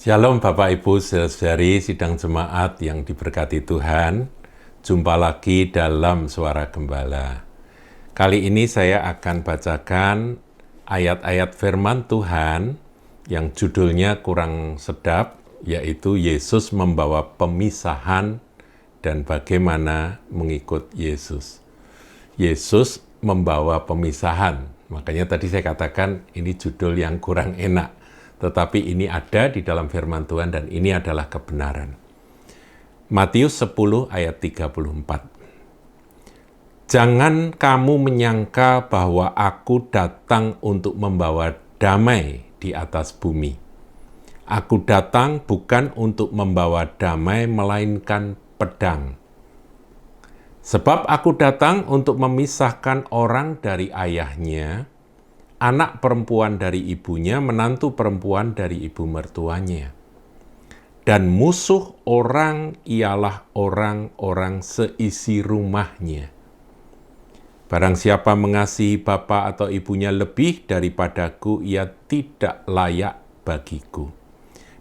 Shalom Bapak Ibu saudari sidang jemaat yang diberkati Tuhan. Jumpa lagi dalam Suara Gembala. Kali ini saya akan bacakan ayat-ayat firman Tuhan yang judulnya kurang sedap, yaitu Yesus membawa pemisahan dan bagaimana mengikut Yesus. Yesus membawa pemisahan. Makanya tadi saya katakan ini judul yang kurang enak. Tetapi ini ada di dalam firman Tuhan dan ini adalah kebenaran. Matius 10 ayat 34. Jangan kamu menyangka bahwa aku datang untuk membawa damai di atas bumi. Aku datang bukan untuk membawa damai melainkan pedang. Sebab aku datang untuk memisahkan orang dari ayahnya, anak perempuan dari ibunya, menantu perempuan dari ibu mertuanya. Dan musuh orang ialah orang-orang seisi rumahnya. Barang siapa mengasihi bapa atau ibunya lebih daripadaku, ia tidak layak bagiku.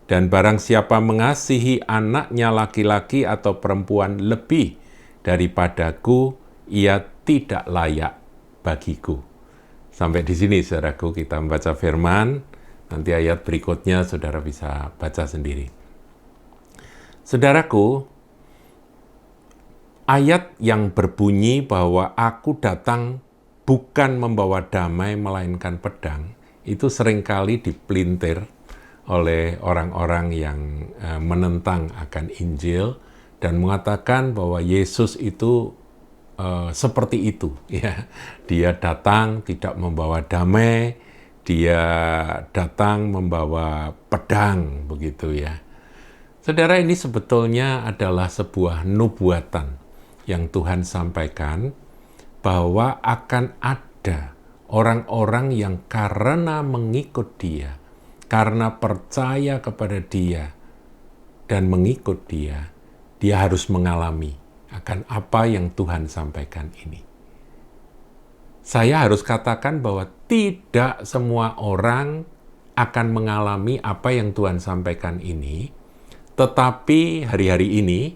Dan barang siapa mengasihi anaknya laki-laki atau perempuan lebih daripadaku, ia tidak layak bagiku. Sampai di sini, saudaraku, kita membaca firman. Nanti ayat berikutnya, saudara bisa baca sendiri. Saudaraku, ayat yang berbunyi bahwa aku datang bukan membawa damai, melainkan pedang, itu seringkali dipelintir oleh orang-orang yang menentang akan Injil dan mengatakan bahwa Yesus itu seperti itu, ya. Dia datang tidak membawa damai, dia datang membawa pedang, begitu ya. Saudara, ini sebetulnya adalah sebuah nubuatan yang Tuhan sampaikan bahwa akan ada orang-orang yang karena mengikut dia, karena percaya kepada dia dan mengikut dia, dia harus mengalami akan apa yang Tuhan sampaikan ini. Saya harus katakan bahwa tidak semua orang akan mengalami apa yang Tuhan sampaikan ini, tetapi hari-hari ini,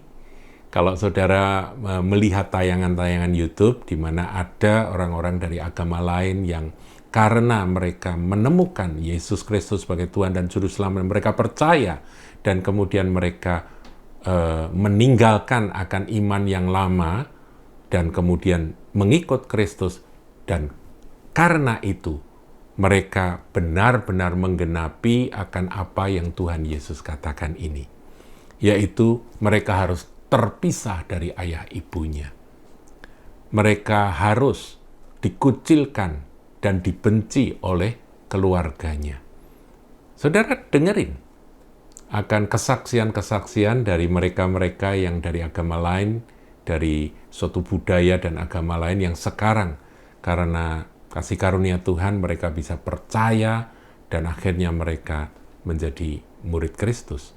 kalau saudara melihat tayangan-tayangan YouTube di mana ada orang-orang dari agama lain yang karena mereka menemukan Yesus Kristus sebagai Tuhan dan Juru Selamat, mereka percaya dan kemudian mereka meninggalkan akan iman yang lama dan kemudian mengikut Kristus, dan karena itu mereka benar-benar menggenapi akan apa yang Tuhan Yesus katakan ini, yaitu mereka harus terpisah dari ayah ibunya. Mereka harus dikucilkan dan dibenci oleh keluarganya. Saudara, dengerin akan kesaksian-kesaksian dari mereka-mereka yang dari agama lain, dari suatu budaya dan agama lain yang sekarang karena kasih karunia Tuhan mereka bisa percaya dan akhirnya mereka menjadi murid Kristus.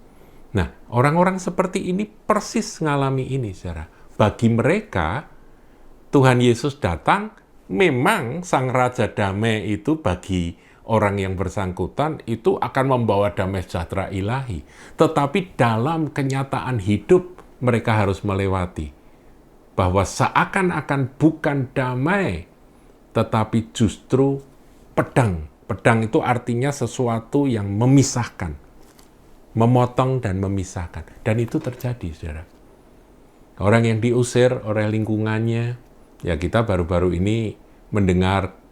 Nah, orang-orang seperti ini persis mengalami ini, saudara. Bagi mereka, Tuhan Yesus datang, memang Sang Raja Damai itu bagi orang yang bersangkutan itu akan membawa damai sejahtera ilahi. Tetapi dalam kenyataan hidup mereka harus melewati bahwa seakan-akan bukan damai, tetapi justru pedang. Pedang itu artinya sesuatu yang memisahkan, memotong dan memisahkan. Dan itu terjadi, saudara. Orang yang diusir oleh lingkungannya, ya kita baru-baru ini mendengar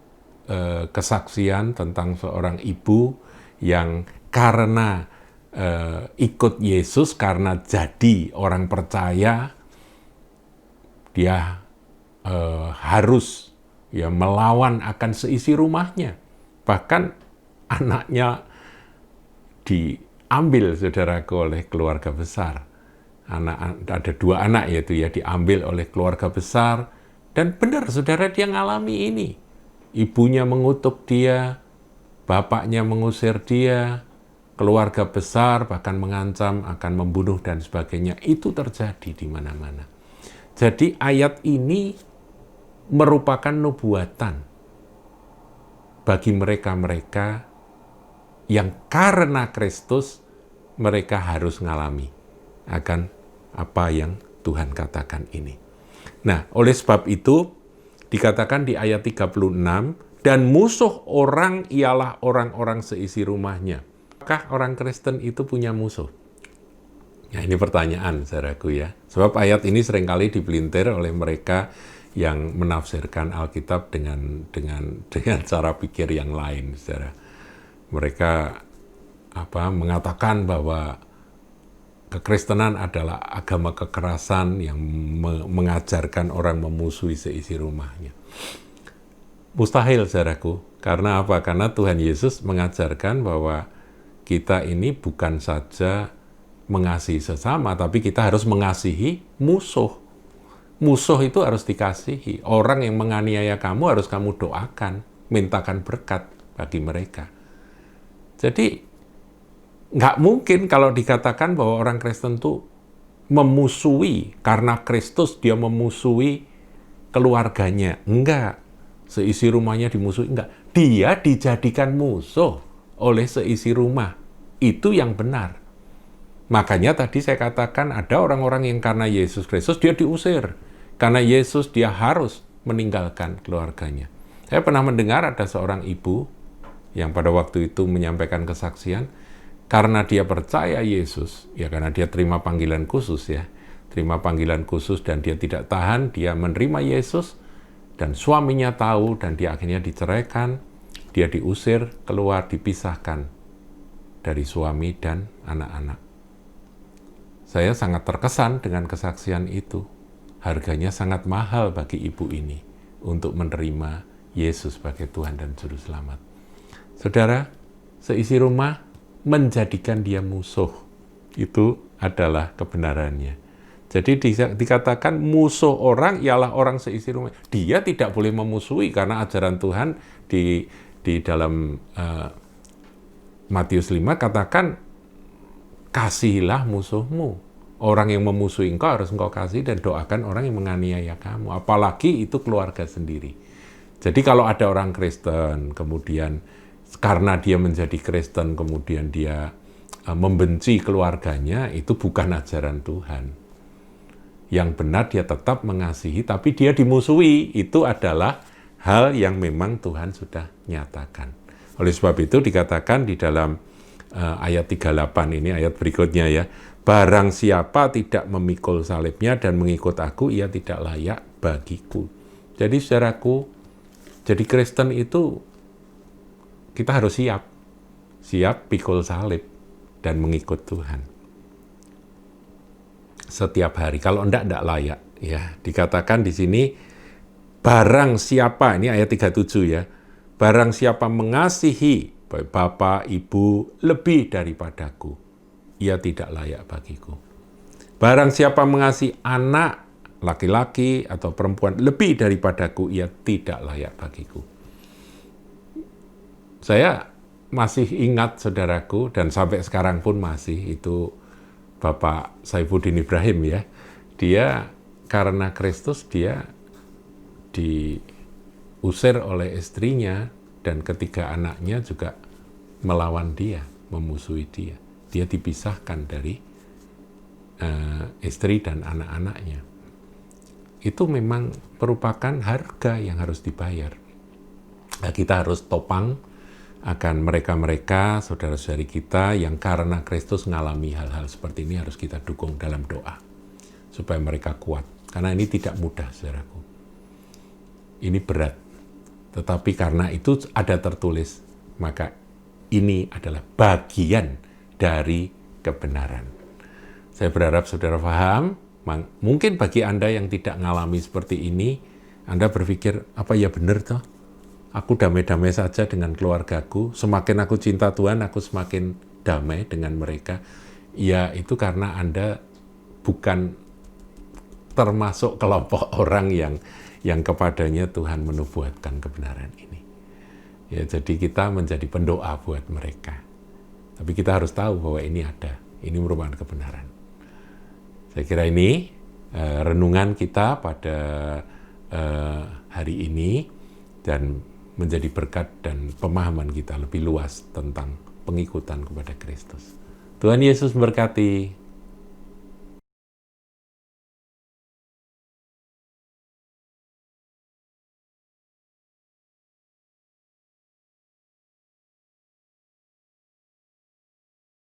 kesaksian tentang seorang ibu yang karena ikut Yesus, karena jadi orang percaya, dia harus ya melawan akan seisi rumahnya. Bahkan anaknya diambil, saudaraku, oleh keluarga besar. Ada 2 anak yaitu ya diambil oleh keluarga besar, dan benar, saudara, dia ngalami ini. Ibunya mengutuk dia, bapaknya mengusir dia, keluarga besar bahkan mengancam akan membunuh dan sebagainya. Itu terjadi di mana-mana. Jadi ayat ini merupakan nubuatan bagi mereka-mereka yang karena Kristus mereka harus ngalami akan apa yang Tuhan katakan ini. Nah, oleh sebab itu dikatakan di ayat 36, dan musuh orang ialah orang-orang seisi rumahnya. Apakah orang Kristen itu punya musuh? Nah, ini pertanyaan, saudaraku ya. Sebab ayat ini seringkali dipelintir oleh mereka yang menafsirkan Alkitab dengan cara pikir yang lain, saudara. Mereka mengatakan bahwa kekristenan adalah agama kekerasan yang mengajarkan orang memusuhi seisi rumahnya. Mustahil, saudaraku. Karena apa? Karena Tuhan Yesus mengajarkan bahwa kita ini bukan saja mengasihi sesama, tapi kita harus mengasihi musuh. Musuh itu harus dikasihi. Orang yang menganiaya kamu harus kamu doakan, mintakan berkat bagi mereka. Jadi, nggak mungkin kalau dikatakan bahwa orang Kristen itu memusuhi, karena Kristus dia memusuhi keluarganya. Enggak. Seisi rumahnya dimusuhi. Enggak. Dia dijadikan musuh oleh seisi rumah. Itu yang benar. Makanya tadi saya katakan ada orang-orang yang karena Yesus Kristus dia diusir. Karena Yesus dia harus meninggalkan keluarganya. Saya pernah mendengar ada seorang ibu yang pada waktu itu menyampaikan kesaksian, karena dia percaya Yesus, ya karena dia terima panggilan khusus ya, terima panggilan khusus dan dia tidak tahan, dia menerima Yesus, dan suaminya tahu dan dia akhirnya diceraikan, dia diusir, keluar, dipisahkan dari suami dan anak-anak. Saya sangat terkesan dengan kesaksian itu. Harganya sangat mahal bagi ibu ini untuk menerima Yesus sebagai Tuhan dan Juru Selamat. Saudara, seisi rumah menjadikan dia musuh. Itu adalah kebenarannya. Jadi dikatakan musuh orang ialah orang seisi rumah. Dia tidak boleh memusuhi karena ajaran Tuhan di dalam Matius 5 katakan, kasihilah musuhmu. Orang yang memusuhi engkau harus engkau kasih dan doakan orang yang menganiaya kamu. Apalagi itu keluarga sendiri. Jadi kalau ada orang Kristen, kemudian karena dia menjadi Kristen, kemudian dia membenci keluarganya, itu bukan ajaran Tuhan. Yang benar dia tetap mengasihi, tapi dia dimusuhi. Itu adalah hal yang memang Tuhan sudah nyatakan. Oleh sebab itu dikatakan di dalam ayat 38 ini, ayat berikutnya ya, barang siapa tidak memikul salibnya dan mengikut aku, ia tidak layak bagiku. Jadi saudaraku, jadi Kristen itu kita harus siap pikul salib dan mengikut Tuhan. Setiap hari, kalau enggak layak. Ya, dikatakan di sini, barang siapa, ini ayat 37 ya, barang siapa mengasihi bapak, ibu lebih daripadaku, ia tidak layak bagiku. Barang siapa mengasihi anak, laki-laki atau perempuan lebih daripadaku, ia tidak layak bagiku. Saya masih ingat, saudaraku, dan sampai sekarang pun masih, itu Bapak Saifuddin Ibrahim ya. Dia karena Kristus, dia diusir oleh istrinya, dan ketiga anaknya juga melawan dia, memusuhi dia. Dia dipisahkan dari istri dan anak-anaknya. Itu memang merupakan harga yang harus dibayar. Nah, kita harus topang akan mereka-mereka, saudara-saudari kita yang karena Kristus mengalami hal-hal seperti ini, harus kita dukung dalam doa supaya mereka kuat. Karena ini tidak mudah, saudaraku. Ini berat. Tetapi karena itu ada tertulis, maka ini adalah bagian dari kebenaran. Saya berharap saudara paham. Mungkin bagi Anda yang tidak mengalami seperti ini, Anda berpikir, apa ya benar toh? Aku damai-damai saja dengan keluargaku, semakin aku cinta Tuhan, aku semakin damai dengan mereka. Ya, itu karena Anda bukan termasuk kelompok orang yang kepadanya Tuhan menubuatkan kebenaran ini. Ya, jadi kita menjadi pendoa buat mereka. Tapi kita harus tahu bahwa ini ada, ini merupakan kebenaran. Saya kira ini renungan kita pada hari ini, dan menjadi berkat dan pemahaman kita lebih luas tentang pengikutan kepada Kristus. Tuhan Yesus memberkati.